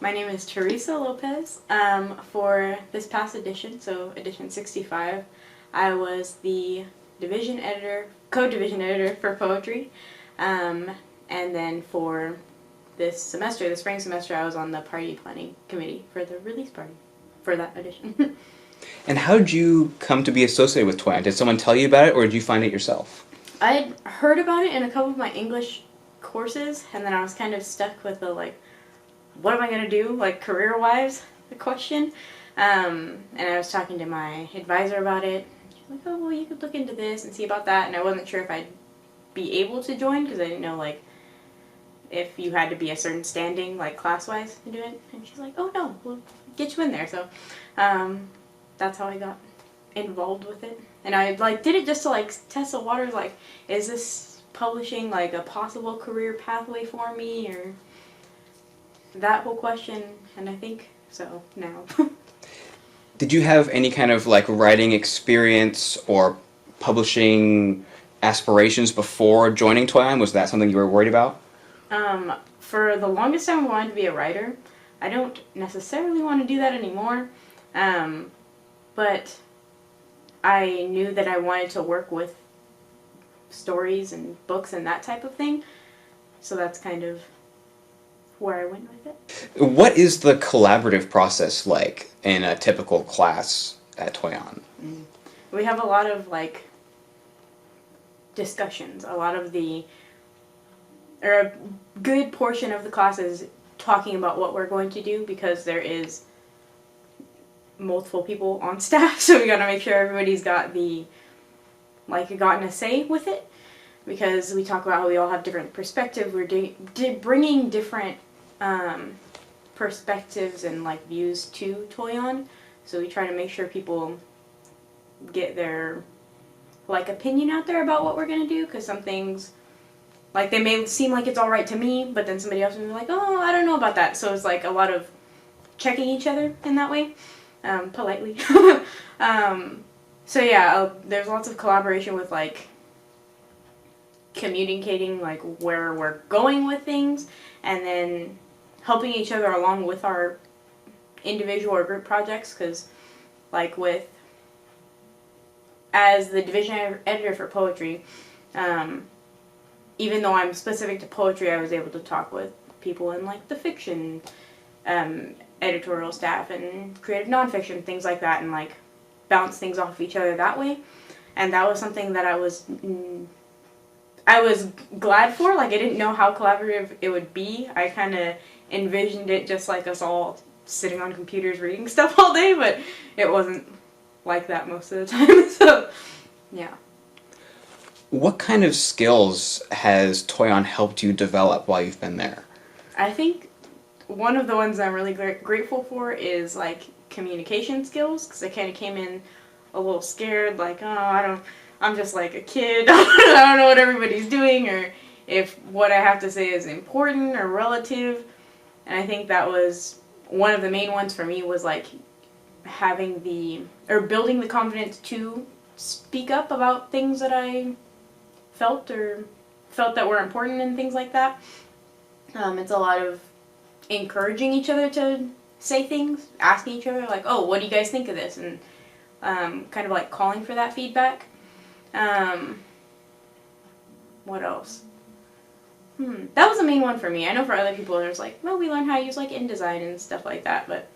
My name is Teresa Lopez. For this past edition, so edition 65, I was the division editor, co-division editor for poetry. And then for this semester, the spring semester, I was on the party planning committee for the release party for that edition. And how did you come to be associated with Toyon? Did someone tell you about it, or did you find it yourself? I had heard about it in a couple of my English courses, and then I was kind of stuck with the, like, what am I going to do, like, career-wise, the question. And I was talking to my advisor about it. She's like, oh, well, you could look into this and see about that. And I wasn't sure if I'd be able to join, because I didn't know, like, if you had to be a certain standing, like, class-wise to do it. And she's like, oh, no, we'll get you in there. So that's how I got involved with it. And I, like, did it just to, like, test the waters, like, is this publishing, like, a possible career pathway for me, or that whole question, and I think so now. Did you have any kind of, like, writing experience or publishing aspirations before joining Toyon? Was that something you were worried about? For the longest time I wanted to be a writer. I don't necessarily want to do that anymore, but I knew that I wanted to work with stories and books and that type of thing, so that's kind of where I went with it. What is the collaborative process like in a typical class at Toyon? We have a lot of, like, discussions. A lot of or a good portion of the class is talking about what we're going to do, because there is multiple people on staff, so we gotta make sure everybody's got gotten a say with it, because we talk about how we all have different perspectives. We're bringing different perspectives and, like, views to Toyon, so we try to make sure people get their, like, opinion out there about what we're gonna do, because some things, like, they may seem like it's alright to me, but then somebody else will be like, oh, I don't know about that. So it's, like, a lot of checking each other in that way, politely. So yeah, there's lots of collaboration with, like, communicating, like, where we're going with things, and then helping each other along with our individual or group projects, because, like, as the division editor for poetry, even though I'm specific to poetry, I was able to talk with people in, like, the fiction editorial staff and creative nonfiction, things like that, and, like, bounce things off of each other that way. And that was something that I was glad for. Like, I didn't know how collaborative it would be. I kind of envisioned it just like us all sitting on computers reading stuff all day, but it wasn't like that most of the time. So, yeah. What kind of skills has Toyon helped you develop while you've been there? I think one of the ones I'm really grateful for is, like, communication skills, because I kind of came in a little scared, like, oh, I'm just, like, a kid. I don't know what everybody's doing, or if what I have to say is important or relative. And I think that was one of the main ones for me, was, like, building the confidence to speak up about things that I felt that were important and things like that. It's a lot of encouraging each other to say things, asking each other, like, oh, what do you guys think of this? And kind of, like, calling for that feedback. What else? That was the main one for me. I know for other people there's, like, well, we learned how to use, like, InDesign and stuff like that, but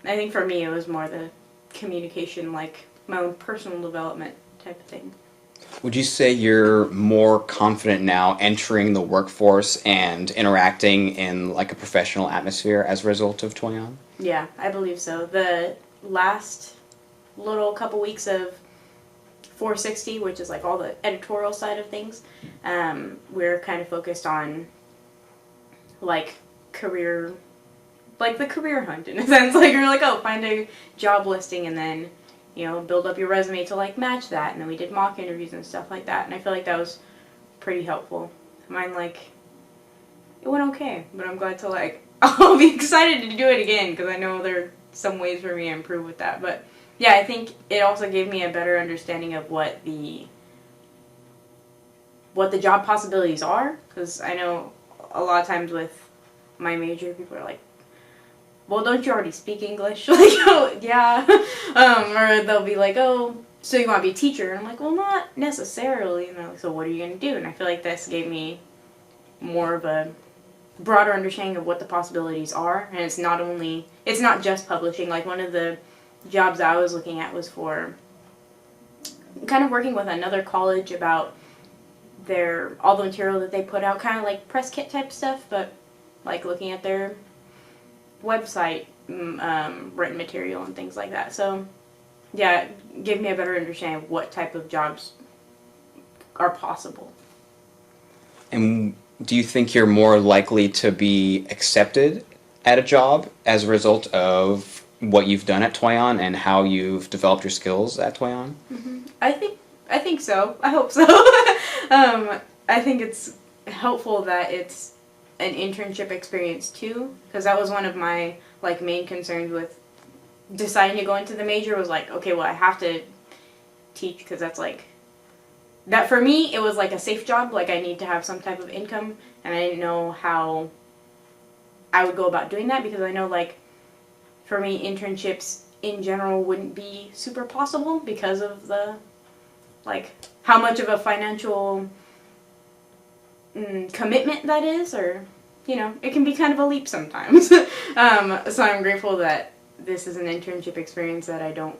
I think for me it was more the communication, like, my own personal development type of thing. Would you say you're more confident now entering the workforce and interacting in, like, a professional atmosphere as a result of Toyon? Yeah, I believe so. The last little couple weeks of 460, which is, like, all the editorial side of things, we're kind of focused on, like, the career hunt, in a sense. Like, you're like, oh, find a job listing, and then, you know, build up your resume to, like, match that. And then we did mock interviews and stuff like that, and I feel like that was pretty helpful. Mine, like, it went okay, but I'm glad to, like, I'll be excited to do it again, because I know there are some ways for me to improve with that. But yeah, I think it also gave me a better understanding of what the job possibilities are, because I know a lot of times with my major, people are like, well, don't you already speak English? Like, oh, yeah. Or they'll be like, oh, so you want to be a teacher? And I'm like, well, not necessarily. And they're like, so what are you going to do? And I feel like this gave me more of a broader understanding of what the possibilities are. And it's not just publishing. Like, one of the jobs I was looking at was for kind of working with another college about all the material that they put out, kind of like press kit type stuff, but like looking at their website written material and things like that. So yeah, it gave me a better understanding of what type of jobs are possible. And do you think you're more likely to be accepted at a job as a result of what you've done at Toyon and how you've developed your skills at Toyon? Mm-hmm. I think so. I hope so. I think it's helpful that it's an internship experience too, because that was one of my like main concerns with deciding to go into the major. Was like, okay, well, I have to teach because that's like that for me. It was like a safe job. Like, I need to have some type of income, and I didn't know how I would go about doing that, because I know, like, for me, internships in general wouldn't be super possible because of the like how much of a financial commitment that is, or it can be kind of a leap sometimes. So I'm grateful that this is an internship experience that I don't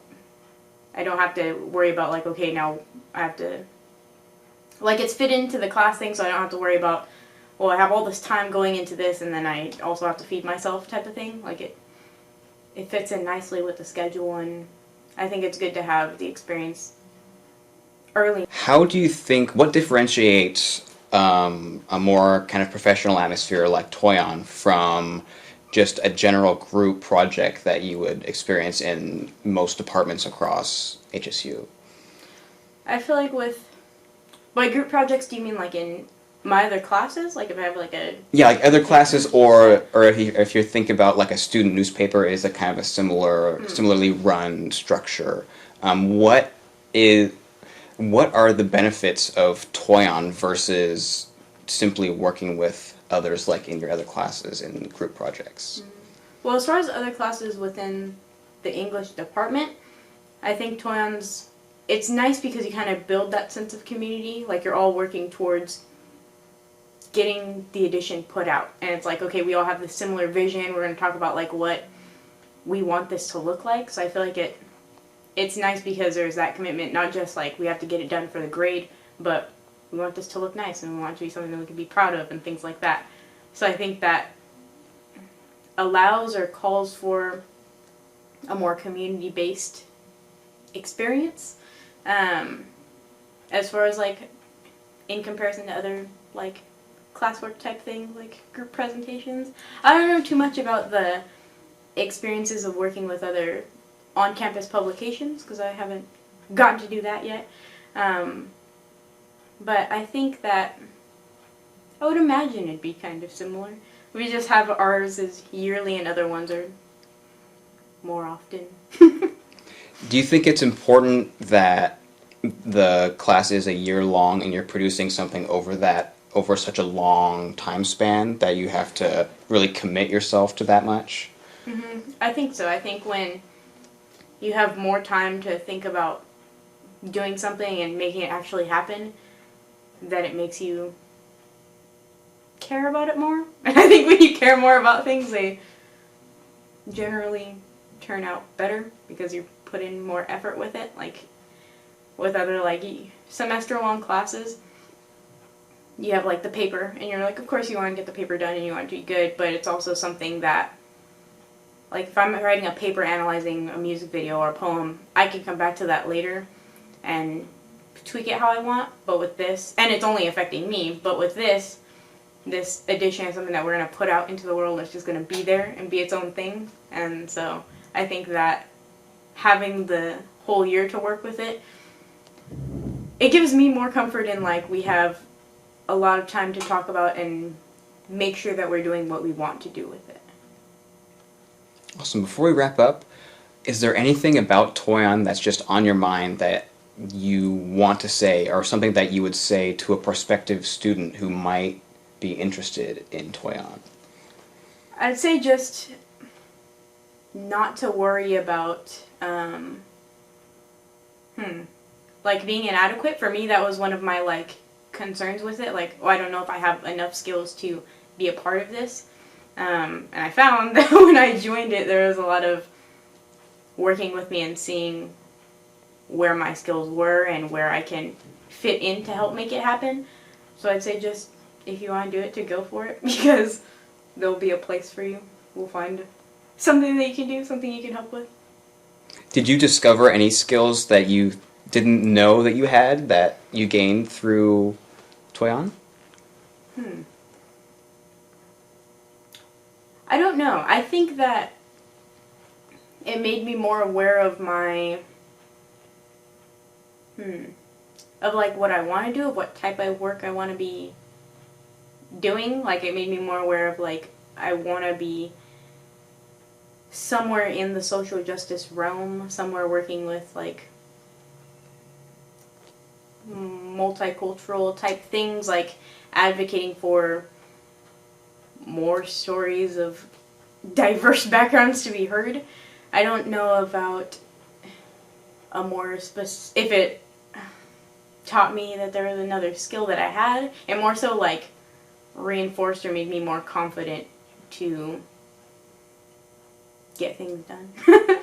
have to worry about, like, okay, now I have to, like, it's fit into the class thing, so I don't have to worry about, well, I have all this time going into this and then I also have to feed myself type of thing. Like, it fits in nicely with the schedule, and I think it's good to have the experience early. How do you think, what differentiates a more kind of professional atmosphere like Toyon from just a general group project that you would experience in most departments across HSU? I feel like by group projects, do you mean like in my other classes? Like if I have like a... Yeah, like other classes, or if you're thinking about like a student newspaper is a kind of a similarly run structure. What are the benefits of Toyon versus simply working with others like in your other classes in group projects? Well, as far as other classes within the English department, I think it's nice because you kind of build that sense of community. Like, you're all working towards getting the edition put out. And it's like, okay, we all have this similar vision. We're going to talk about like what we want this to look like. So I feel like it's nice because there's that commitment, not just like we have to get it done for the grade, but we want this to look nice and we want it to be something that we can be proud of and things like that. So I think that allows or calls for a more community-based experience. As far as like in comparison to other like classwork type things, like group presentations, I don't know too much about the experiences of working with other on-campus publications because I haven't gotten to do that yet. But I think that I would imagine it'd be kind of similar. We just have ours is yearly and other ones are more often. Do you think it's important that the class is a year long and you're producing something over such a long time span that you have to really commit yourself to that much? Mm-hmm. I think so. I think when you have more time to think about doing something and making it actually happen, that it makes you care about it more. And I think when you care more about things, they generally turn out better because you put in more effort with it. Like with other like semester-long classes, you have like the paper, and you're like, of course you want to get the paper done and you want it to be good, but it's also something that, like if I'm writing a paper analyzing a music video or a poem, I can come back to that later and tweak it how I want, but with this, and it's only affecting me, but with this edition is something that we're going to put out into the world. It's just going to be there and be its own thing. And so I think that having the whole year to work with it gives me more comfort in like we have a lot of time to talk about and make sure that we're doing what we want to do with it. Awesome. Before we wrap up, is there anything about Toyon that's just on your mind that you want to say, or something that you would say to a prospective student who might be interested in Toyon? I'd say just not to worry about like being inadequate. For me, that was one of my like concerns with it. Like, oh, I don't know if I have enough skills to be a part of this. And I found that when I joined it, there was a lot of working with me and seeing where my skills were and where I can fit in to help make it happen. So I'd say just, if you want to do it, to go for it, because there'll be a place for you. We'll find something that you can do, something you can help with. Did you discover any skills that you didn't know that you had that you gained through Toyon? I don't know. I think that it made me more aware of my, of like what I want to do, of what type of work I want to be doing. Like, it made me more aware of like, I want to be somewhere in the social justice realm, somewhere working with like multicultural type things, like advocating for more stories of diverse backgrounds to be heard. I don't know about a more if it taught me that there was another skill that I had, it more so like reinforced or made me more confident to get things done.